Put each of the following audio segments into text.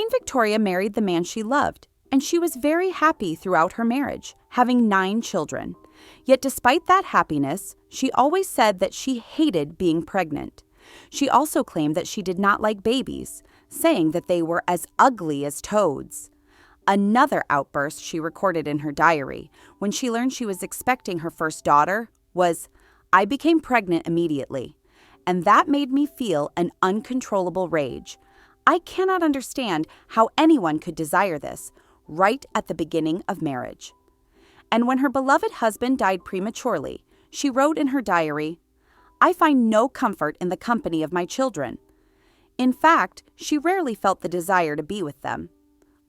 Queen Victoria married the man she loved, and she was very happy throughout her marriage, having 9 children. Yet despite that happiness, she always said that she hated being pregnant. She also claimed that she did not like babies, saying that they were as ugly as toads. Another outburst she recorded in her diary, when she learned she was expecting her first daughter, was, "I became pregnant immediately, and that made me feel an uncontrollable rage. I cannot understand how anyone could desire this, right at the beginning of marriage." And when her beloved husband died prematurely, she wrote in her diary, "I find no comfort in the company of my children." In fact, she rarely felt the desire to be with them.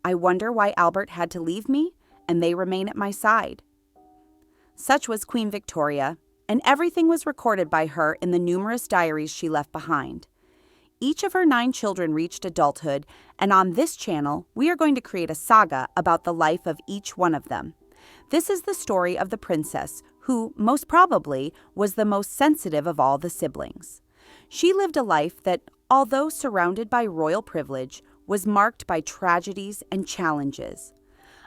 "I wonder why Albert had to leave me, and they remain at my side." Such was Queen Victoria, and everything was recorded by her in the numerous diaries she left behind. Each of her 9 children reached adulthood, and on this channel, we are going to create a saga about the life of each one of them. This is the story of the princess, who, most probably, was the most sensitive of all the siblings. She lived a life that, although surrounded by royal privilege, was marked by tragedies and challenges.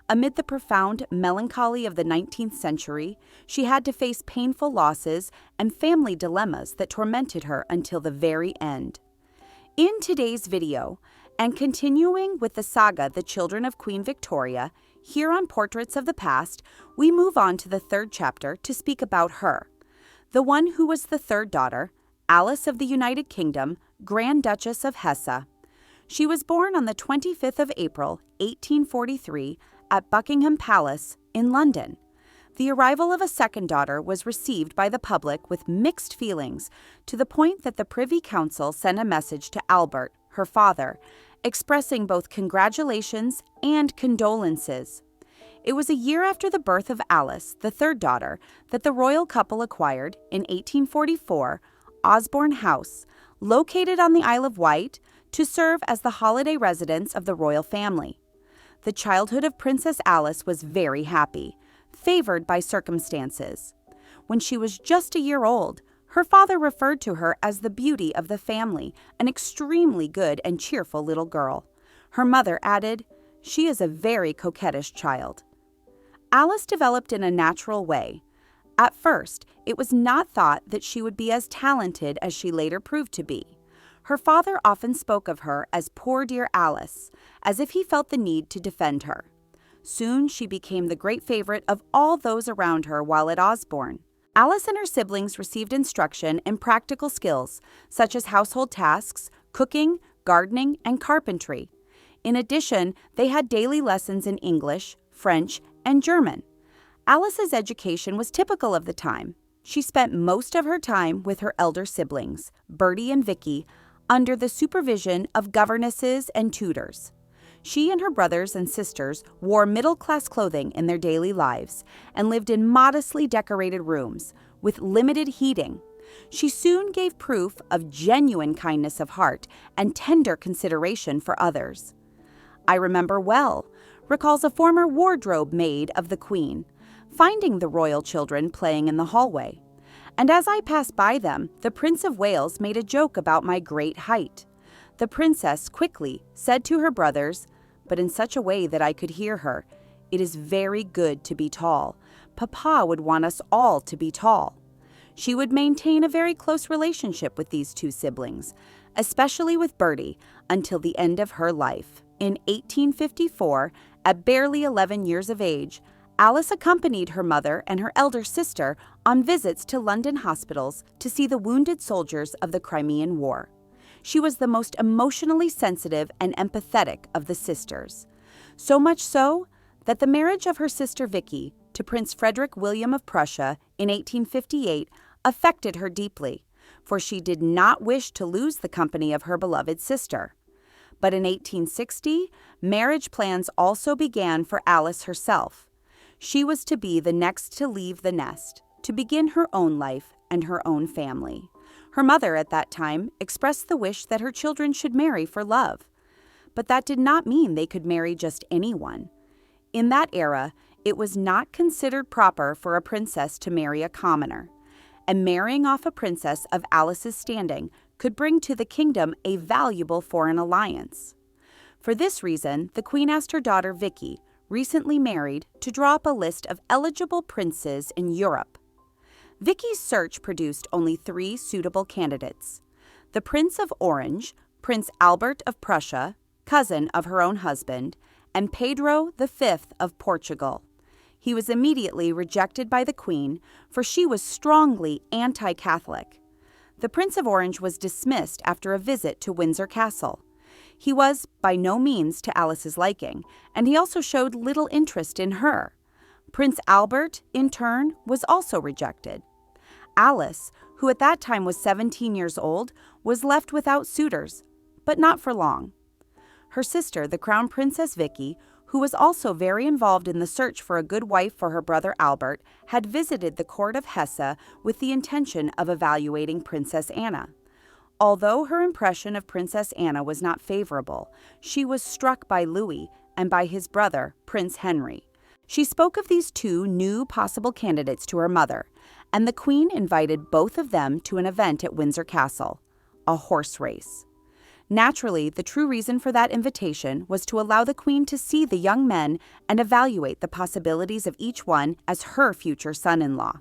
Amid the profound melancholy of the 19th century, she had to face painful losses and family dilemmas that tormented her until the very end. In today's video, and continuing with the saga The Children of Queen Victoria, here on Portraits of the Past, we move on to the 3rd chapter to speak about her, the one who was the 3rd daughter, Alice of the United Kingdom, Grand Duchess of Hesse. She was born on the 25th of April, 1843, at Buckingham Palace in London. The arrival of a second daughter was received by the public with mixed feelings, to the point that the Privy Council sent a message to Albert, her father, expressing both congratulations and condolences. It was a year after the birth of Alice, the 3rd daughter, that the royal couple acquired, in 1844, Osborne House, located on the Isle of Wight, to serve as the holiday residence of the royal family. The childhood of Princess Alice was very happy, favored by circumstances. When she was just a year old, her father referred to her as the beauty of the family, an extremely good and cheerful little girl. Her mother added, "She is a very coquettish child." Alice developed in a natural way. At first, it was not thought that she would be as talented as she later proved to be. Her father often spoke of her as "poor dear Alice," as if he felt the need to defend her. Soon she became the great favorite of all those around her while at Osborne. Alice and her siblings received instruction in practical skills, such as household tasks, cooking, gardening, and carpentry. In addition, they had daily lessons in English, French, and German. Alice's education was typical of the time. She spent most of her time with her elder siblings, Bertie and Vicky, under the supervision of governesses and tutors. She and her brothers and sisters wore middle-class clothing in their daily lives and lived in modestly decorated rooms with limited heating. She soon gave proof of genuine kindness of heart and tender consideration for others. "I remember well," recalls a former wardrobe maid of the Queen, "finding the royal children playing in the hallway. And as I passed by them, the Prince of Wales made a joke about my great height. The princess quickly said to her brothers, but in such a way that I could hear her, 'It is very good to be tall. Papa would want us all to be tall.' She would maintain a very close relationship with these 2 siblings, especially with Bertie, until the end of her life. In 1854, at barely 11 years of age, Alice accompanied her mother and her elder sister on visits to London hospitals to see the wounded soldiers of the Crimean War. She was the most emotionally sensitive and empathetic of the sisters. So much so that the marriage of her sister Vicky to Prince Frederick William of Prussia in 1858 affected her deeply, for she did not wish to lose the company of her beloved sister. But in 1860, marriage plans also began for Alice herself. She was to be the next to leave the nest, to begin her own life and her own family. Her mother at that time expressed the wish that her children should marry for love. But that did not mean they could marry just anyone. In that era, it was not considered proper for a princess to marry a commoner, and marrying off a princess of Alice's standing could bring to the kingdom a valuable foreign alliance. For this reason, the Queen asked her daughter Vicky, recently married, to draw up a list of eligible princes in Europe. Vicky's search produced only 3 suitable candidates: the Prince of Orange, Prince Albert of Prussia, cousin of her own husband, and Pedro V of Portugal. He was immediately rejected by the Queen, for she was strongly anti-Catholic. The Prince of Orange was dismissed after a visit to Windsor Castle. He was by no means to Alice's liking, and he also showed little interest in her. Prince Albert, in turn, was also rejected. Alice, who at that time was 17 years old, was left without suitors, but not for long. Her sister, the Crown Princess Vicky, who was also very involved in the search for a good wife for her brother Albert, had visited the court of Hesse with the intention of evaluating Princess Anna. Although her impression of Princess Anna was not favorable, she was struck by Louis and by his brother, Prince Henry. She spoke of these 2 new possible candidates to her mother, and the Queen invited both of them to an event at Windsor Castle, a horse race. Naturally, the true reason for that invitation was to allow the Queen to see the young men and evaluate the possibilities of each one as her future son-in-law.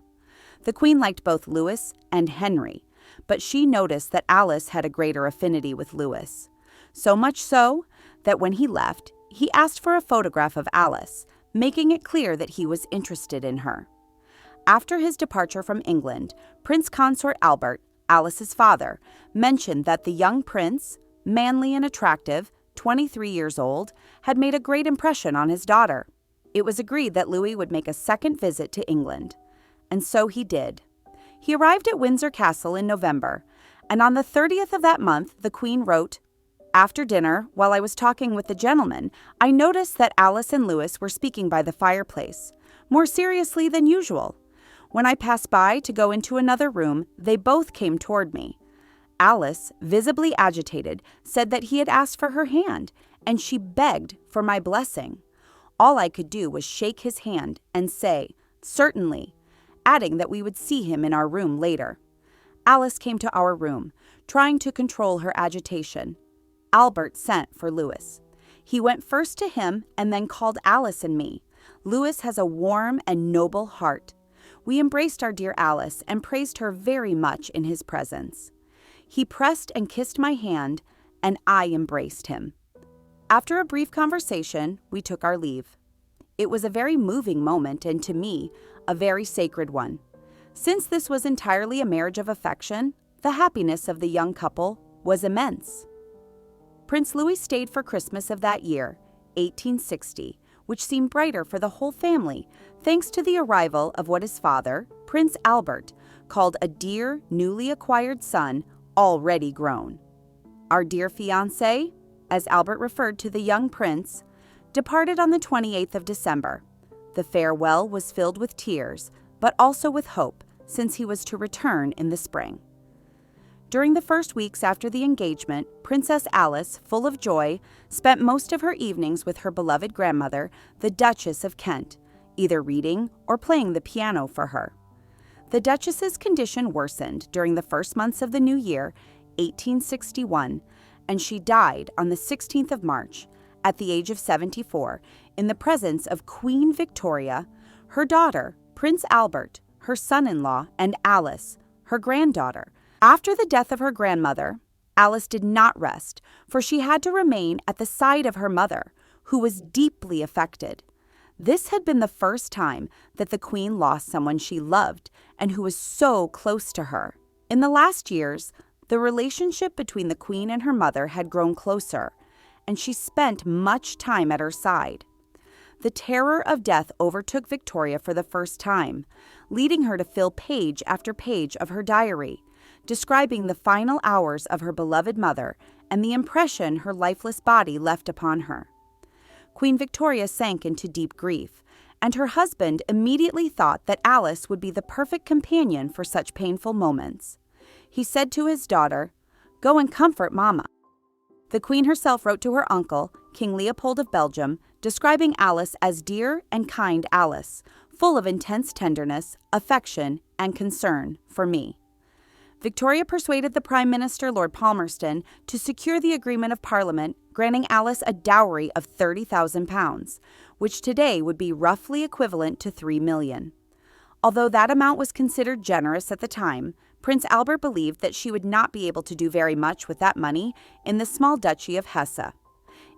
The Queen liked both Louis and Henry, but she noticed that Alice had a greater affinity with Louis. So much so that when he left, he asked for a photograph of Alice, making it clear that he was interested in her. After his departure from England, Prince Consort Albert, Alice's father, mentioned that the young prince, manly and attractive, 23 years old, had made a great impression on his daughter. It was agreed that Louis would make a second visit to England. And so he did. He arrived at Windsor Castle in November, and on the 30th of that month, the Queen wrote, "After dinner, while I was talking with the gentlemen, I noticed that Alice and Louis were speaking by the fireplace, more seriously than usual. When I passed by to go into another room, they both came toward me. Alice, visibly agitated, said that he had asked for her hand, and she begged for my blessing. All I could do was shake his hand and say, 'Certainly,' adding that we would see him in our room later. Alice came to our room, trying to control her agitation. Albert sent for Louis. He went first to him and then called Alice and me. Louis has a warm and noble heart. We embraced our dear Alice and praised her very much in his presence. He pressed and kissed my hand, and I embraced him. After a brief conversation, we took our leave. It was a very moving moment, and to me, a very sacred one. Since this was entirely a marriage of affection, the happiness of the young couple was immense." Prince Louis stayed for Christmas of that year, 1860, which seemed brighter for the whole family, thanks to the arrival of what his father, Prince Albert, called a dear, newly acquired son, already grown. Our dear fiancé, as Albert referred to the young prince, departed on the 28th of December. The farewell was filled with tears, but also with hope, since he was to return in the spring. During the first weeks after the engagement, Princess Alice, full of joy, spent most of her evenings with her beloved grandmother, the Duchess of Kent, either reading or playing the piano for her. The Duchess's condition worsened during the first months of the new year, 1861, and she died on the 16th of March, at the age of 74, in the presence of Queen Victoria, her daughter, Prince Albert, her son-in-law, and Alice, her granddaughter. After the death of her grandmother, Alice did not rest, for she had to remain at the side of her mother, who was deeply affected. This had been the first time that the Queen lost someone she loved and who was so close to her. In the last years, the relationship between the Queen and her mother had grown closer, and she spent much time at her side. The terror of death overtook Victoria for the first time, leading her to fill page after page of her diary, describing the final hours of her beloved mother and the impression her lifeless body left upon her. Queen Victoria sank into deep grief, and her husband immediately thought that Alice would be the perfect companion for such painful moments. He said to his daughter, "Go and comfort Mama." The Queen herself wrote to her uncle, King Leopold of Belgium, describing Alice as dear and kind Alice, full of intense tenderness, affection, and concern for me. Victoria persuaded the Prime Minister, Lord Palmerston, to secure the agreement of Parliament, granting Alice a dowry of £30,000, which today would be roughly equivalent to $3 million. Although that amount was considered generous at the time, Prince Albert believed that she would not be able to do very much with that money in the small Duchy of Hesse.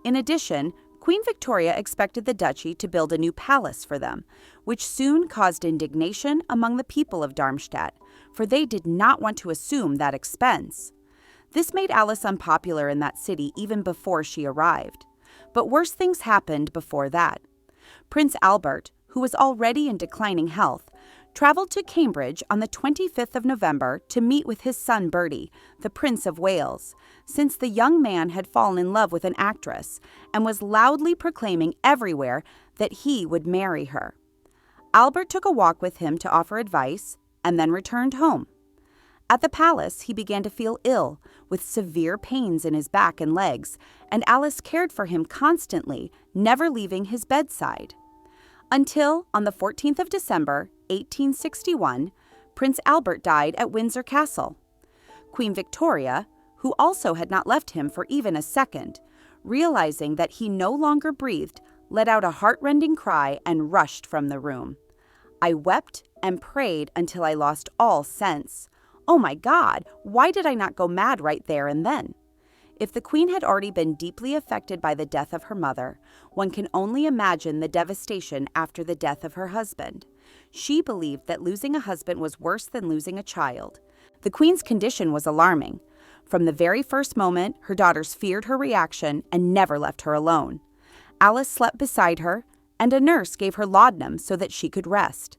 In addition, Queen Victoria expected the duchy to build a new palace for them, which soon caused indignation among the people of Darmstadt, for they did not want to assume that expense. This made Alice unpopular in that city even before she arrived. But worse things happened before that. Prince Albert, who was already in declining health, traveled to Cambridge on the 25th of November to meet with his son Bertie, the Prince of Wales, since the young man had fallen in love with an actress and was loudly proclaiming everywhere that he would marry her. Albert took a walk with him to offer advice and then returned home. At the palace, he began to feel ill, with severe pains in his back and legs, and Alice cared for him constantly, never leaving his bedside. Until, on the 14th of December, 1861, Prince Albert died at Windsor Castle. Queen Victoria, who also had not left him for even a second, realizing that he no longer breathed, let out a heartrending cry and rushed from the room. I wept and prayed until I lost all sense. Oh my God, why did I not go mad right there and then? If the Queen had already been deeply affected by the death of her mother, one can only imagine the devastation after the death of her husband. She believed that losing a husband was worse than losing a child. The Queen's condition was alarming. From the very first moment, her daughters feared her reaction and never left her alone. Alice slept beside her, and a nurse gave her laudanum so that she could rest.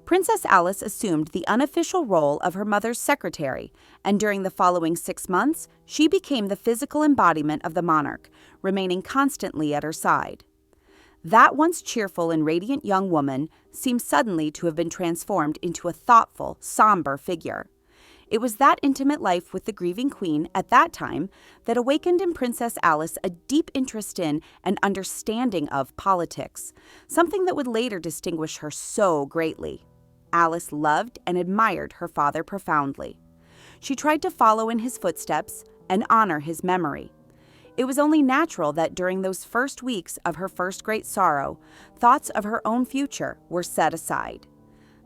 Princess Alice assumed the unofficial role of her mother's secretary, and during the following 6 months, she became the physical embodiment of the monarch, remaining constantly at her side. That once cheerful and radiant young woman seemed suddenly to have been transformed into a thoughtful, somber figure. It was that intimate life with the grieving queen at that time that awakened in Princess Alice a deep interest in and understanding of politics, something that would later distinguish her so greatly. Alice loved and admired her father profoundly. She tried to follow in his footsteps and honor his memory. It was only natural that during those first weeks of her first great sorrow, thoughts of her own future were set aside.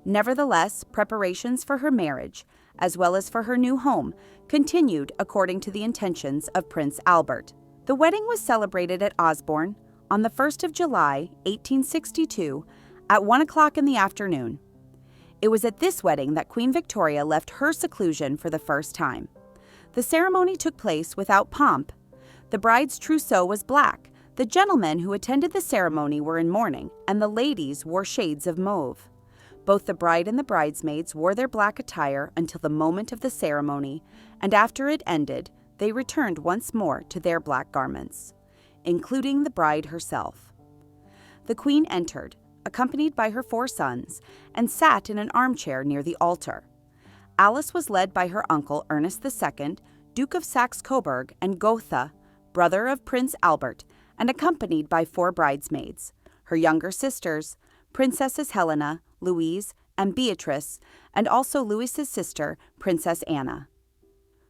Nevertheless, preparations for her marriage, as well as for her new home, continued according to the intentions of Prince Albert. The wedding was celebrated at Osborne on the 1st of July, 1862, at 1 o'clock in the afternoon. It was at this wedding that Queen Victoria left her seclusion for the first time. The ceremony took place without pomp. The bride's trousseau was black, the gentlemen who attended the ceremony were in mourning, and the ladies wore shades of mauve. Both the bride and the bridesmaids wore their black attire until the moment of the ceremony, and after it ended, they returned once more to their black garments, including the bride herself. The Queen entered, accompanied by her 4 sons, and sat in an armchair near the altar. Alice was led by her uncle Ernest II, Duke of Saxe-Coburg and Gotha, brother of Prince Albert, and accompanied by 4 bridesmaids, her younger sisters, Princesses Helena, Louise, and Beatrice, and also Louis's sister, Princess Anna.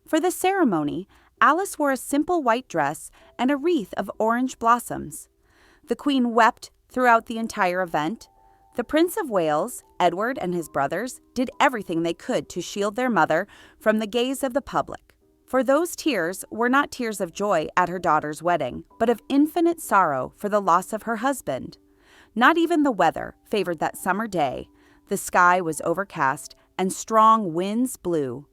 For the ceremony, Alice wore a simple white dress and a wreath of orange blossoms. The Queen wept throughout the entire event. The Prince of Wales, Edward, and his brothers did everything they could to shield their mother from the gaze of the public. For those tears were not tears of joy at her daughter's wedding, but of infinite sorrow for the loss of her husband. Not even the weather favored that summer day. The sky was overcast and strong winds blew.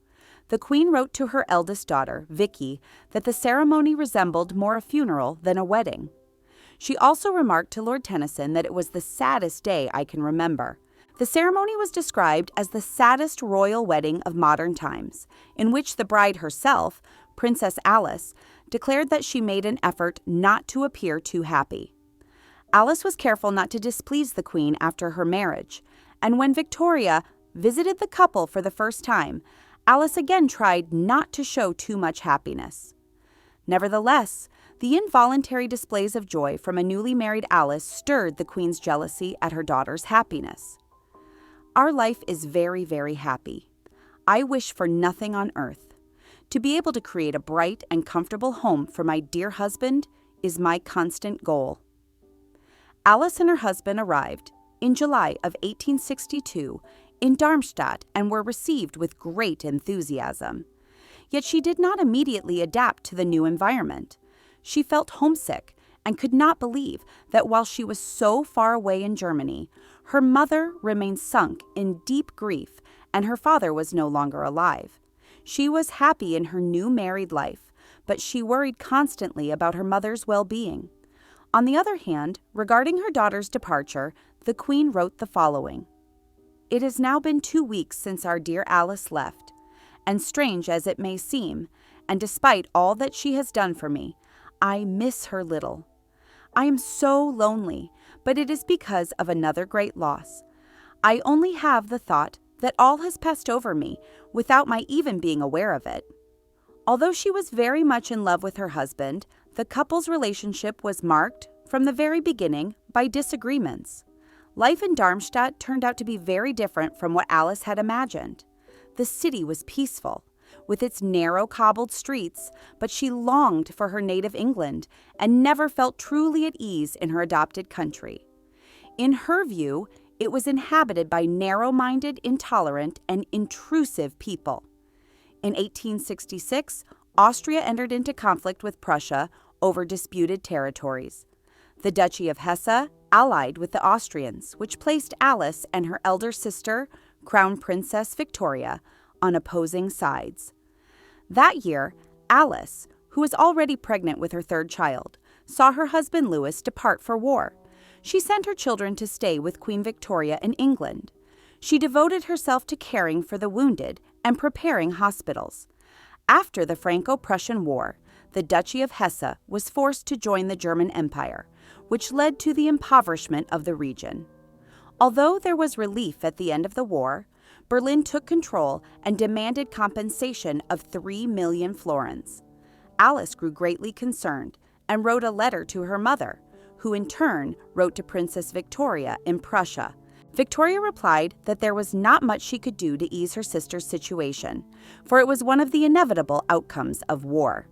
The Queen wrote to her eldest daughter, Vicky, that the ceremony resembled more a funeral than a wedding. She also remarked to Lord Tennyson that it was the saddest day I can remember. The ceremony was described as the saddest royal wedding of modern times, in which the bride herself, Princess Alice, declared that she made an effort not to appear too happy. Alice was careful not to displease the Queen after her marriage, and when Victoria visited the couple for the first time, Alice again tried not to show too much happiness. Nevertheless, the involuntary displays of joy from a newly married Alice stirred the Queen's jealousy at her daughter's happiness. Our life is very, very happy. I wish for nothing on earth. To be able to create a bright and comfortable home for my dear husband is my constant goal." Alice and her husband arrived in July of 1862 in Darmstadt and were received with great enthusiasm. Yet she did not immediately adapt to the new environment. She felt homesick and could not believe that while she was so far away in Germany, her mother remained sunk in deep grief and her father was no longer alive. She was happy in her new married life, but she worried constantly about her mother's well-being. On the other hand, regarding her daughter's departure, the Queen wrote the following: "It has now been 2 weeks since our dear Alice left, and strange as it may seem, and despite all that she has done for me, I miss her little. I am so lonely, but it is because of another great loss. I only have the thought that all has passed over me without my even being aware of it." Although she was very much in love with her husband, the couple's relationship was marked, from the very beginning, by disagreements. Life in Darmstadt turned out to be very different from what Alice had imagined. The city was peaceful, with its narrow cobbled streets, but she longed for her native England and never felt truly at ease in her adopted country. In her view, it was inhabited by narrow-minded, intolerant, and intrusive people. In 1866, Austria entered into conflict with Prussia over disputed territories. The Duchy of Hesse allied with the Austrians, which placed Alice and her elder sister, Crown Princess Victoria, on opposing sides. That year, Alice, who was already pregnant with her third child, saw her husband Louis depart for war. She sent her children to stay with Queen Victoria in England. She devoted herself to caring for the wounded and preparing hospitals. After the Franco-Prussian War, the Duchy of Hesse was forced to join the German Empire, which led to the impoverishment of the region. Although there was relief at the end of the war, Berlin took control and demanded compensation of 3 million florins. Alice grew greatly concerned and wrote a letter to her mother, who in turn wrote to Princess Victoria in Prussia. Victoria replied that there was not much she could do to ease her sister's situation, for it was one of the inevitable outcomes of war.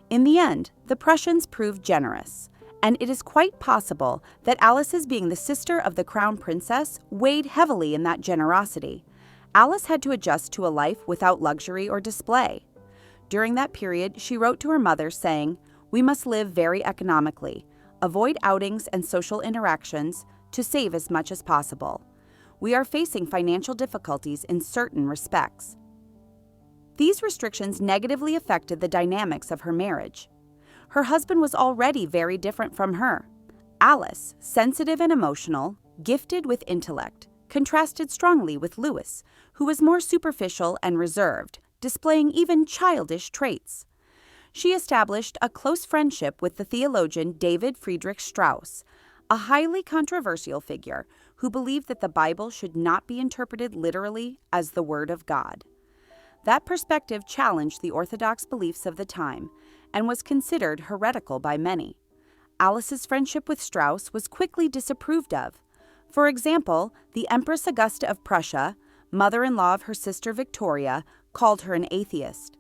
In the end, the Prussians proved generous, and it is quite possible that Alice's being the sister of the Crown Princess weighed heavily in that generosity. Alice had to adjust to a life without luxury or display. During that period, she wrote to her mother saying, "We must live very economically, avoid outings and social interactions to save as much as possible. We are facing financial difficulties in certain respects." These restrictions negatively affected the dynamics of her marriage. Her husband was already very different from her. Alice, sensitive and emotional, gifted with intellect, contrasted strongly with Louis, who was more superficial and reserved, displaying even childish traits. She established a close friendship with the theologian David Friedrich Strauss, a highly controversial figure who believed that the Bible should not be interpreted literally as the Word of God. That perspective challenged the orthodox beliefs of the time and was considered heretical by many. Alice's friendship with Strauss was quickly disapproved of. For example, the Empress Augusta of Prussia, mother-in-law of her sister Victoria, called her an atheist.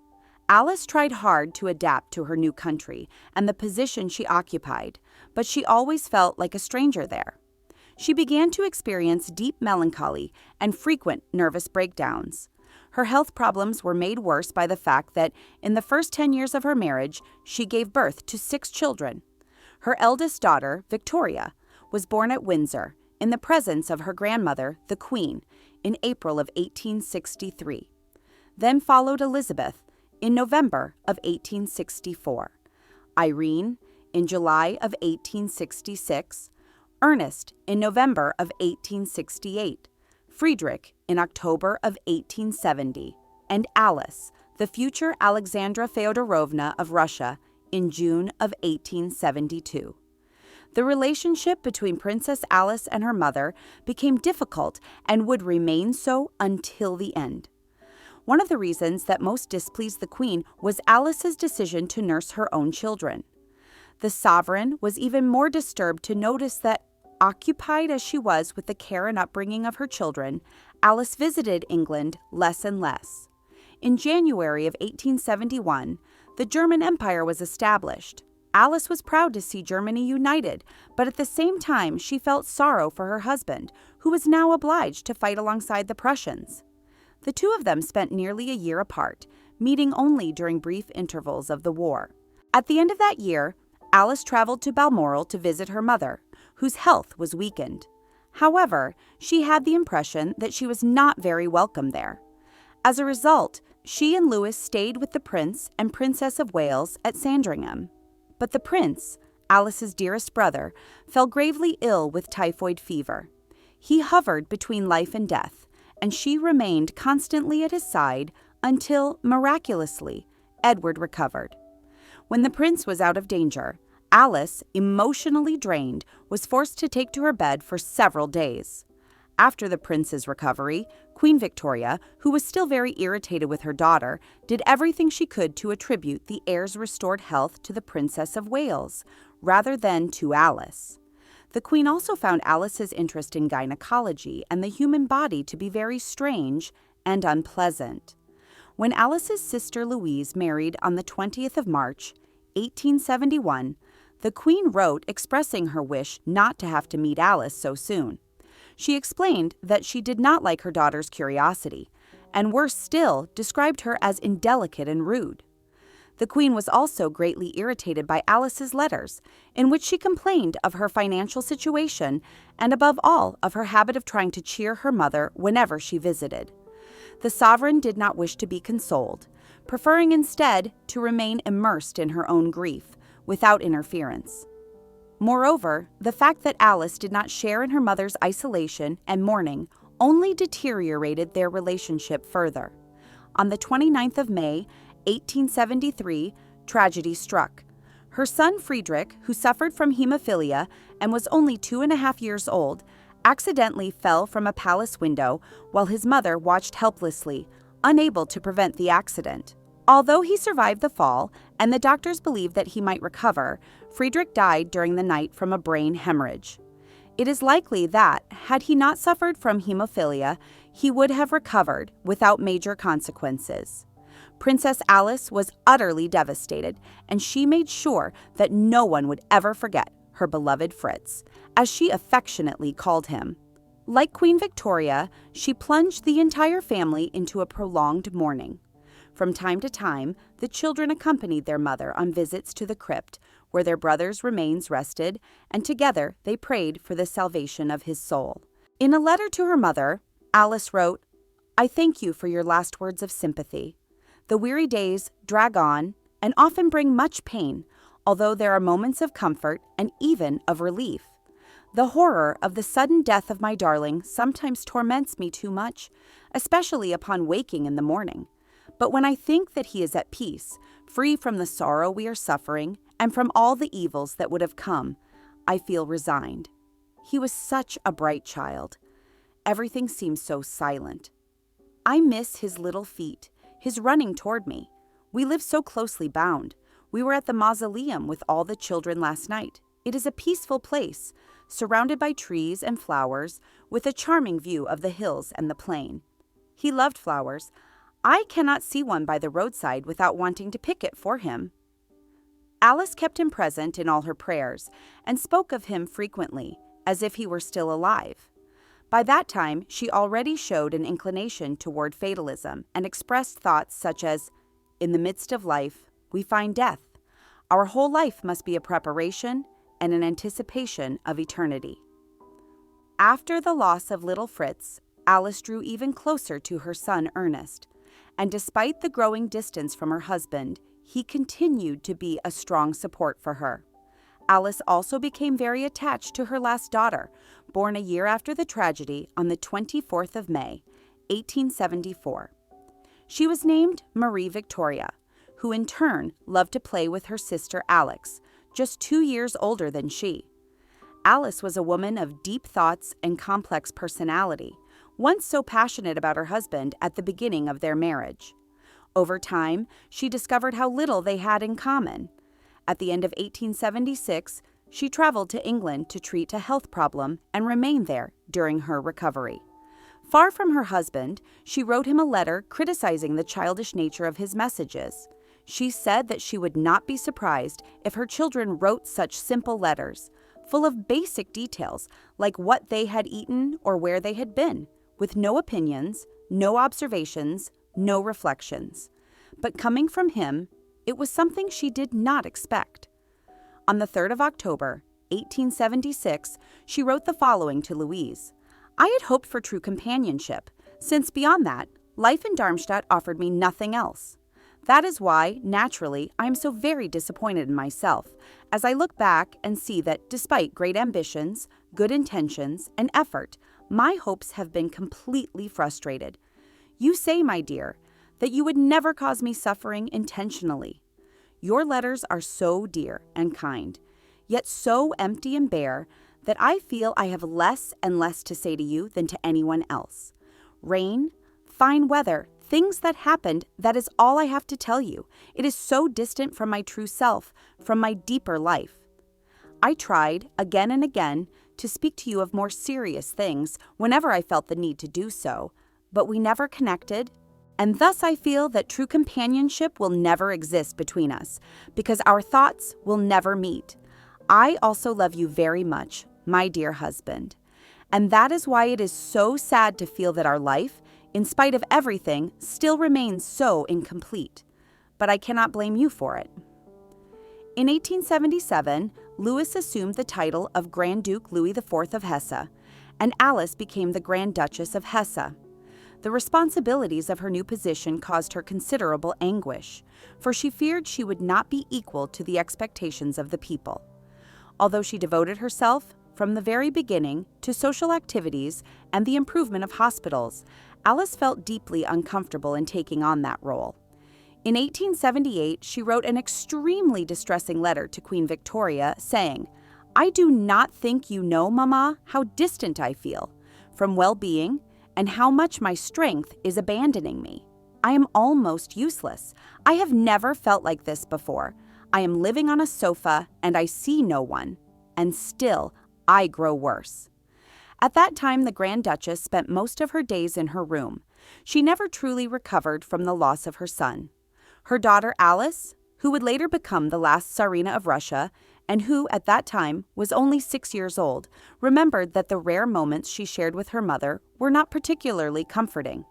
Alice tried hard to adapt to her new country and the position she occupied, but she always felt like a stranger there. She began to experience deep melancholy and frequent nervous breakdowns. Her health problems were made worse by the fact that in the first 10 years of her marriage, she gave birth to 6 children. Her eldest daughter, Victoria, was born at Windsor in the presence of her grandmother, the Queen, in April of 1863. Then followed Elizabeth in November of 1864, Irene in July of 1866, Ernest in November of 1868, Friedrich in October of 1870, and Alice, the future Alexandra Feodorovna of Russia, in June of 1872. The relationship between Princess Alice and her mother became difficult and would remain so until the end. One of the reasons that most displeased the Queen was Alice's decision to nurse her own children. The sovereign was even more disturbed to notice that, occupied as she was with the care and upbringing of her children, Alice visited England less and less. In January of 1871, the German Empire was established. Alice was proud to see Germany united, but at the same time she felt sorrow for her husband, who was now obliged to fight alongside the Prussians. The two of them spent nearly a year apart, meeting only during brief intervals of the war. At the end of that year, Alice traveled to Balmoral to visit her mother, whose health was weakened. However, she had the impression that she was not very welcome there. As a result, she and Louis stayed with the Prince and Princess of Wales at Sandringham. But the prince, Alice's dearest brother, fell gravely ill with typhoid fever. He hovered between life and death, and she remained constantly at his side until, miraculously, Edward recovered. When the prince was out of danger, Alice, emotionally drained, was forced to take to her bed for several days. After the prince's recovery, Queen Victoria, who was still very irritated with her daughter, did everything she could to attribute the heir's restored health to the Princess of Wales, rather than to Alice. The Queen also found Alice's interest in gynecology and the human body to be very strange and unpleasant. When Alice's sister Louise married on the 20th of March, 1871, the Queen wrote expressing her wish not to have to meet Alice so soon. She explained that she did not like her daughter's curiosity, and worse still, described her as indelicate and rude. The Queen was also greatly irritated by Alice's letters, in which she complained of her financial situation and above all of her habit of trying to cheer her mother whenever she visited. The sovereign did not wish to be consoled, preferring instead to remain immersed in her own grief, without interference. Moreover, the fact that Alice did not share in her mother's isolation and mourning only deteriorated their relationship further. On the 29th of May, 1873, tragedy struck. Her son Friedrich, who suffered from hemophilia and was only 2.5 years old, accidentally fell from a palace window while his mother watched helplessly, unable to prevent the accident. Although he survived the fall, and the doctors believed that he might recover, Friedrich died during the night from a brain hemorrhage. It is likely that, had he not suffered from hemophilia, he would have recovered without major consequences. Princess Alice was utterly devastated, and she made sure that no one would ever forget her beloved Fritz, as she affectionately called him. Like Queen Victoria, she plunged the entire family into a prolonged mourning. From time to time, the children accompanied their mother on visits to the crypt, where their brother's remains rested, and together they prayed for the salvation of his soul. In a letter to her mother, Alice wrote, "I thank you for your last words of sympathy. The weary days drag on and often bring much pain, although there are moments of comfort and even of relief. The horror of the sudden death of my darling sometimes torments me too much, especially upon waking in the morning. But when I think that he is at peace, free from the sorrow we are suffering and from all the evils that would have come, I feel resigned. He was such a bright child. Everything seems so silent. I miss his little feet, his running toward me. We live so closely bound. We were at the mausoleum with all the children last night. It is a peaceful place, surrounded by trees and flowers, with a charming view of the hills and the plain. He loved flowers. I cannot see one by the roadside without wanting to pick it for him." Alice kept him present in all her prayers and spoke of him frequently, as if he were still alive. By that time, she already showed an inclination toward fatalism and expressed thoughts such as, "In the midst of life, we find death. Our whole life must be a preparation and an anticipation of eternity." After the loss of little Fritz, Alice drew even closer to her son Ernest, and despite the growing distance from her husband, he continued to be a strong support for her. Alice also became very attached to her last daughter, born a year after the tragedy on the 24th of May, 1874. She was named Marie Victoria, who in turn loved to play with her sister Alex, just 2 years older than she. Alice was a woman of deep thoughts and complex personality, once so passionate about her husband at the beginning of their marriage. Over time, she discovered how little they had in common. At the end of 1876, she traveled to England to treat a health problem and remained there during her recovery. Far from her husband, she wrote him a letter criticizing the childish nature of his messages. She said that she would not be surprised if her children wrote such simple letters, full of basic details like what they had eaten or where they had been, with no opinions, no observations, no reflections. But coming from him, it was something she did not expect. On the 3rd of October, 1876, she wrote the following to Louise. I had hoped for true companionship, since beyond that, life in Darmstadt offered me nothing else. That is why, naturally, I am so very disappointed in myself, as I look back and see that despite great ambitions, good intentions, and effort, my hopes have been completely frustrated. You say, my dear, that you would never cause me suffering intentionally. Your letters are so dear and kind, yet so empty and bare that I feel I have less and less to say to you than to anyone else. Rain, fine weather, things that happened, that is all I have to tell you. It is so distant from my true self, from my deeper life. I tried, again and again, to speak to you of more serious things whenever I felt the need to do so, but we never connected, and thus I feel that true companionship will never exist between us, because our thoughts will never meet. I also love you very much, my dear husband, and that is why it is so sad to feel that our life, in spite of everything, still remains so incomplete. But I cannot blame you for it. In 1877, Louis assumed the title of Grand Duke Louis IV of Hesse, and Alice became the Grand Duchess of Hesse. The responsibilities of her new position caused her considerable anguish, for she feared she would not be equal to the expectations of the people. Although she devoted herself, from the very beginning, to social activities and the improvement of hospitals, Alice felt deeply uncomfortable in taking on that role. In 1878, she wrote an extremely distressing letter to Queen Victoria saying, I do not think you know, Mamma, how distant I feel from well-being and how much my strength is abandoning me. I am almost useless. I have never felt like this before. I am living on a sofa and I see no one. And still, I grow worse. At that time, the Grand Duchess spent most of her days in her room. She never truly recovered from the loss of her son. Her daughter Alice, who would later become the last Tsarina of Russia, and who, at that time, was only 6 years old, remembered that the rare moments she shared with her mother were not particularly comforting.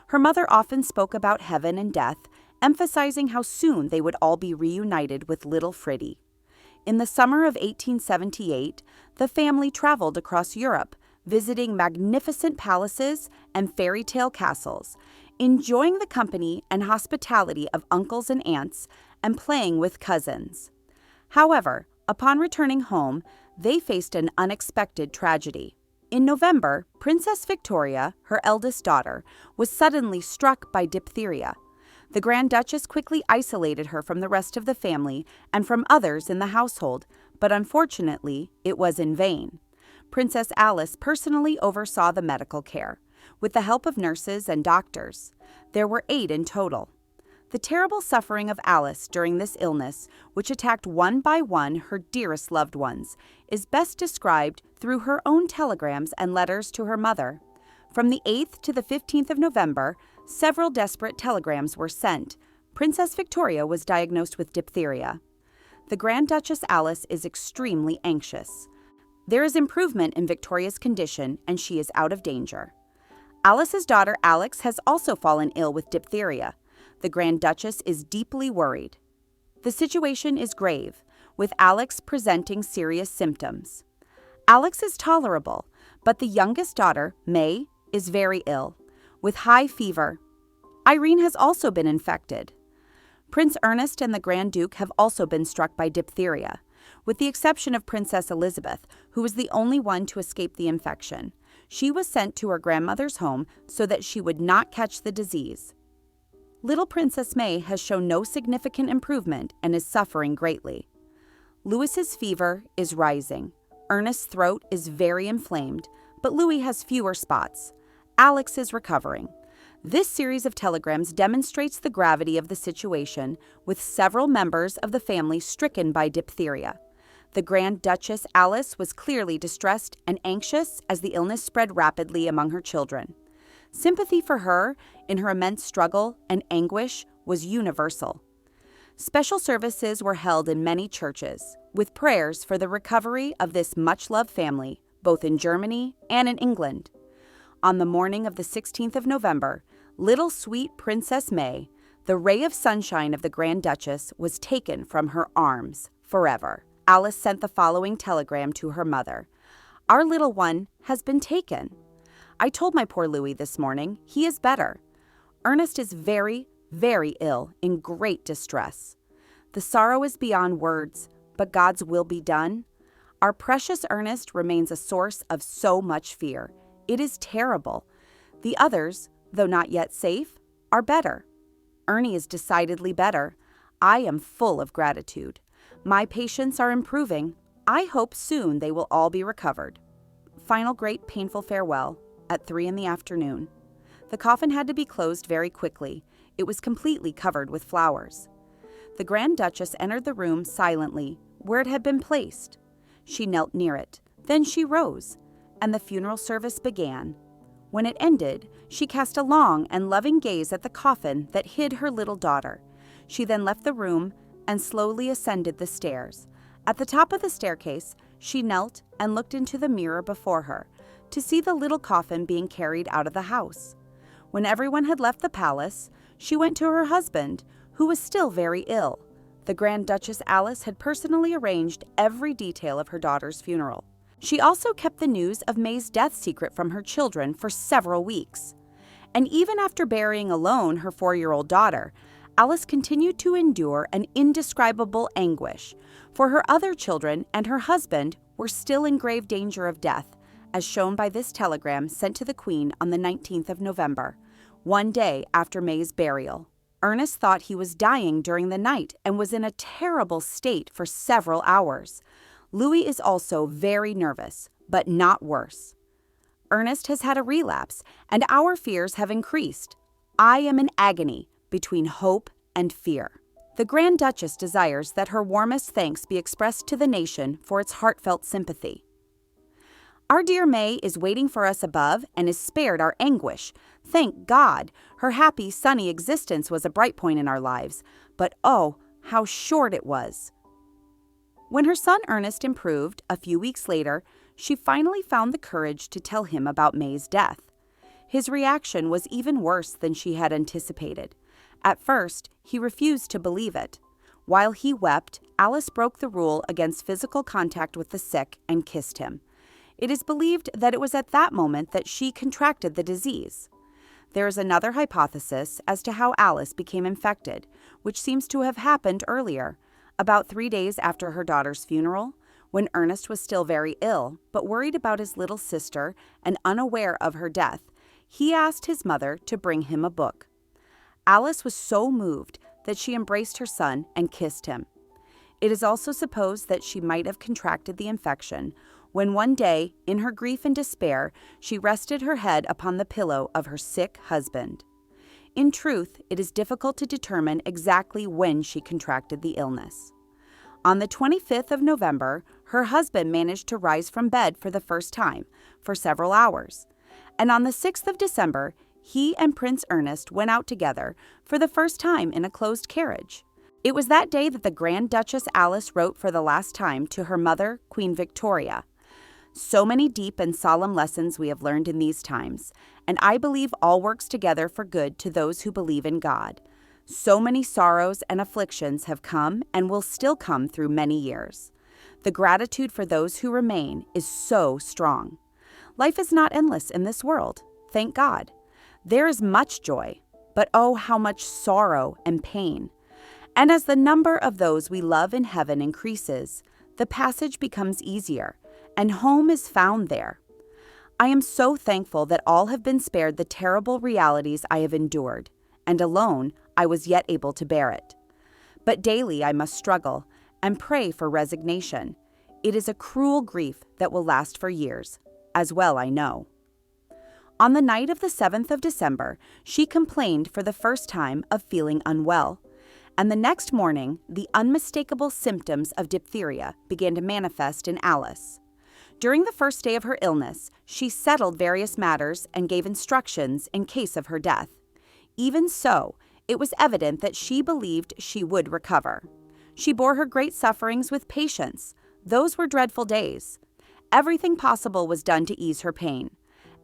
Her mother often spoke about heaven and death, emphasizing how soon they would all be reunited with little Friddy. In the summer of 1878, the family traveled across Europe, visiting magnificent palaces and fairy tale castles, enjoying the company and hospitality of uncles and aunts, and playing with cousins. However, upon returning home, they faced an unexpected tragedy. In November, Princess Victoria, her eldest daughter, was suddenly struck by diphtheria. The Grand Duchess quickly isolated her from the rest of the family and from others in the household, but unfortunately, it was in vain. Princess Alice personally oversaw the medical care, with the help of nurses and doctors. There were 8 in total. The terrible suffering of Alice during this illness, which attacked one by one her dearest loved ones, is best described through her own telegrams and letters to her mother. From the 8th to the 15th of November, several desperate telegrams were sent. Princess Victoria was diagnosed with diphtheria. The Grand Duchess Alice is extremely anxious. There is improvement in Victoria's condition, and she is out of danger. Alice's daughter Alex has also fallen ill with diphtheria. The Grand Duchess is deeply worried. The situation is grave, with Alex presenting serious symptoms. Alex is tolerable, but the youngest daughter, May, is very ill, with high fever. Irene has also been infected. Prince Ernest and the Grand Duke have also been struck by diphtheria, with the exception of Princess Elizabeth, who was the only one to escape the infection. She was sent to her grandmother's home so that she would not catch the disease. Little Princess May has shown no significant improvement and is suffering greatly. Louis's fever is rising. Ernest's throat is very inflamed, but Louis has fewer spots. Alex is recovering. This series of telegrams demonstrates the gravity of the situation, with several members of the family stricken by diphtheria. The Grand Duchess Alice was clearly distressed and anxious as the illness spread rapidly among her children. Sympathy for her, in her immense struggle and anguish, was universal. Special services were held in many churches, with prayers for the recovery of this much-loved family, both in Germany and in England. On the morning of the 16th of November, little sweet Princess May, the ray of sunshine of the Grand Duchess, was taken from her arms forever. Alice sent the following telegram to her mother. "Our little one has been taken. I told my poor Louis this morning he is better. Ernest is very, very ill, in great distress. The sorrow is beyond words, but God's will be done. Our precious Ernest remains a source of so much fear. It is terrible. The others, though not yet safe, are better. Ernie is decidedly better. I am full of gratitude. My patients are improving. I hope soon they will all be recovered. Final great painful farewell at 3 p.m. The coffin had to be closed very quickly. It was completely covered with flowers. The Grand Duchess entered the room silently, where it had been placed. She knelt near it. Then she rose, and the funeral service began. When it ended, she cast a long and loving gaze at the coffin that hid her little daughter. She then left the room and slowly ascended the stairs. At the top of the staircase, she knelt and looked into the mirror before her to see the little coffin being carried out of the house. When everyone had left the palace, she went to her husband, who was still very ill. The Grand Duchess Alice had personally arranged every detail of her daughter's funeral. She also kept the news of May's death secret from her children for several weeks. And even after burying alone her 4-year-old daughter, Alice continued to endure an indescribable anguish, for her other children and her husband were still in grave danger of death, as shown by this telegram sent to the Queen on the 19th of November, one day after May's burial. Ernest thought he was dying during the night and was in a terrible state for several hours. Louis is also very nervous, but not worse. Ernest has had a relapse, and our fears have increased. I am in agony between hope and fear. The Grand Duchess desires that her warmest thanks be expressed to the nation for its heartfelt sympathy. Our dear May is waiting for us above and is spared our anguish. Thank God, her happy, sunny existence was a bright point in our lives, but oh, how short it was. When her son Ernest improved a few weeks later, she finally found the courage to tell him about May's death. His reaction was even worse than she had anticipated. At first, he refused to believe it. While he wept, Alice broke the rule against physical contact with the sick and kissed him. It is believed that it was at that moment that she contracted the disease. There is another hypothesis as to how Alice became infected, which seems to have happened earlier, about 3 days after her daughter's funeral, when Ernest was still very ill, but worried about his little sister and unaware of her death. He asked his mother to bring him a book. Alice was so moved that she embraced her son and kissed him. It is also supposed that she might have contracted the infection when one day, in her grief and despair, she rested her head upon the pillow of her sick husband. In truth, it is difficult to determine exactly when she contracted the illness. On the 25th of November, her husband managed to rise from bed for the first time, for several hours. And on the 6th of December, he and Prince Ernest went out together for the first time in a closed carriage. It was that day that the Grand Duchess Alice wrote for the last time to her mother, Queen Victoria. So many deep and solemn lessons we have learned in these times, and I believe all works together for good to those who believe in God. So many sorrows and afflictions have come and will still come through many years. The gratitude for those who remain is so strong. Life is not endless in this world, thank God. There is much joy, but oh, how much sorrow and pain. And as the number of those we love in heaven increases, the passage becomes easier, and home is found there. I am so thankful that all have been spared the terrible realities I have endured, and alone I was yet able to bear it. But daily I must struggle and pray for resignation. It is a cruel grief that will last for years, as well I know. On the night of the 7th of December, she complained for the first time of feeling unwell, and the next morning the unmistakable symptoms of diphtheria began to manifest in Alice. During the first day of her illness, she settled various matters and gave instructions in case of her death. Even so, it was evident that she believed she would recover. She bore her great sufferings with patience. Those were dreadful days. Everything possible was done to ease her pain.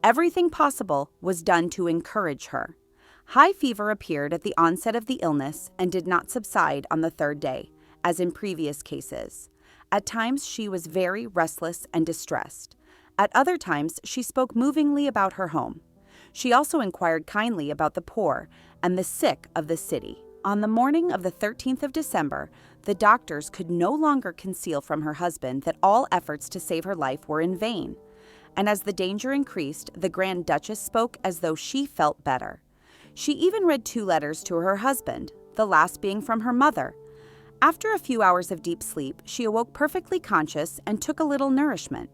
Everything possible was done to encourage her. High fever appeared at the onset of the illness and did not subside on the third day, as in previous cases. At times she was very restless and distressed. At other times she spoke movingly about her home. She also inquired kindly about the poor and the sick of the city. On the morning of the 13th of December, the doctors could no longer conceal from her husband that all efforts to save her life were in vain. And as the danger increased, the Grand Duchess spoke as though she felt better. She even read 2 letters to her husband, the last being from her mother. After a few hours of deep sleep, she awoke perfectly conscious and took a little nourishment.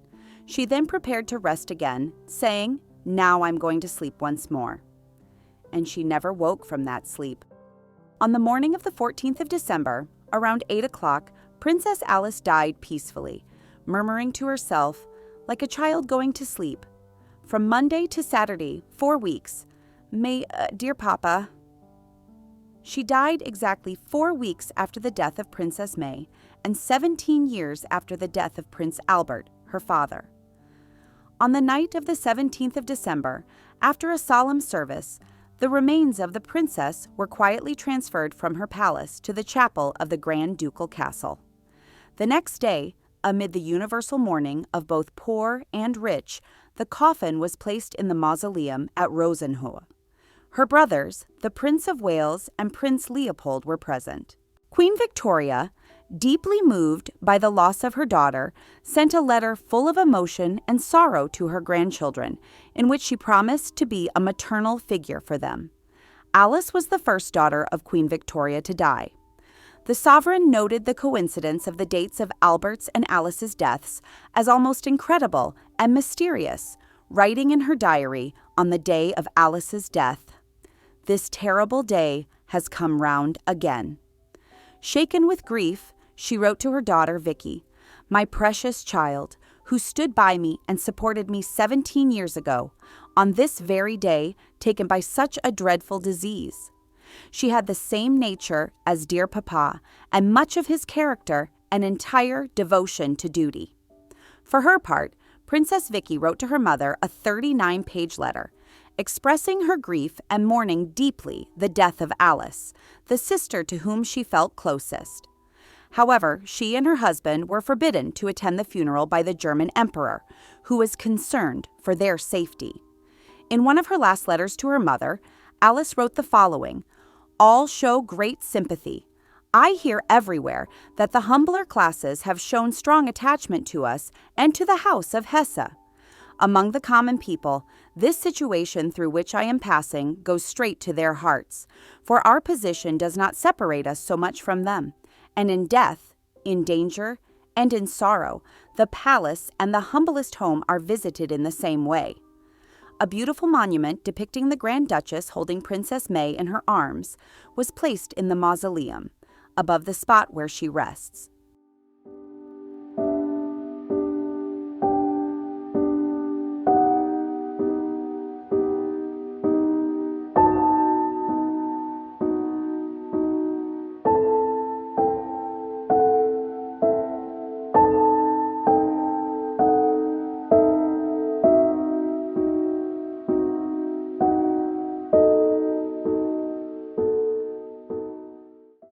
She then prepared to rest again, saying, "Now I'm going to sleep once more." And she never woke from that sleep. On the morning of the 14th of December, around 8 o'clock, Princess Alice died peacefully, murmuring to herself, like a child going to sleep. From Monday to Saturday, 4 weeks. Dear Papa. She died exactly 4 weeks after the death of Princess May and 17 years after the death of Prince Albert, her father. On the night of the 17th of December, after a solemn service, the remains of the princess were quietly transferred from her palace to the chapel of the Grand Ducal Castle. The next day, amid the universal mourning of both poor and rich, the coffin was placed in the mausoleum at Rosenhohe. Her brothers, the Prince of Wales and Prince Leopold, were present. Queen Victoria, deeply moved by the loss of her daughter, sent a letter full of emotion and sorrow to her grandchildren, in which she promised to be a maternal figure for them. Alice was the first daughter of Queen Victoria to die. The sovereign noted the coincidence of the dates of Albert's and Alice's deaths as almost incredible and mysterious, writing in her diary on the day of Alice's death, "This terrible day has come round again." Shaken with grief, she wrote to her daughter Vicky, "My precious child, who stood by me and supported me 17 years ago, on this very day taken by such a dreadful disease. She had the same nature as dear Papa, and much of his character an entire devotion to duty." For her part, Princess Vicky wrote to her mother a 39-page letter, expressing her grief and mourning deeply the death of Alice, the sister to whom she felt closest. However, she and her husband were forbidden to attend the funeral by the German emperor, who was concerned for their safety. In one of her last letters to her mother, Alice wrote the following: "All show great sympathy. I hear everywhere that the humbler classes have shown strong attachment to us and to the House of Hesse. Among the common people, this situation through which I am passing goes straight to their hearts, for our position does not separate us so much from them, and in death, in danger, and in sorrow, the palace and the humblest home are visited in the same way." A beautiful monument depicting the Grand Duchess holding Princess May in her arms was placed in the mausoleum, above the spot where she rests.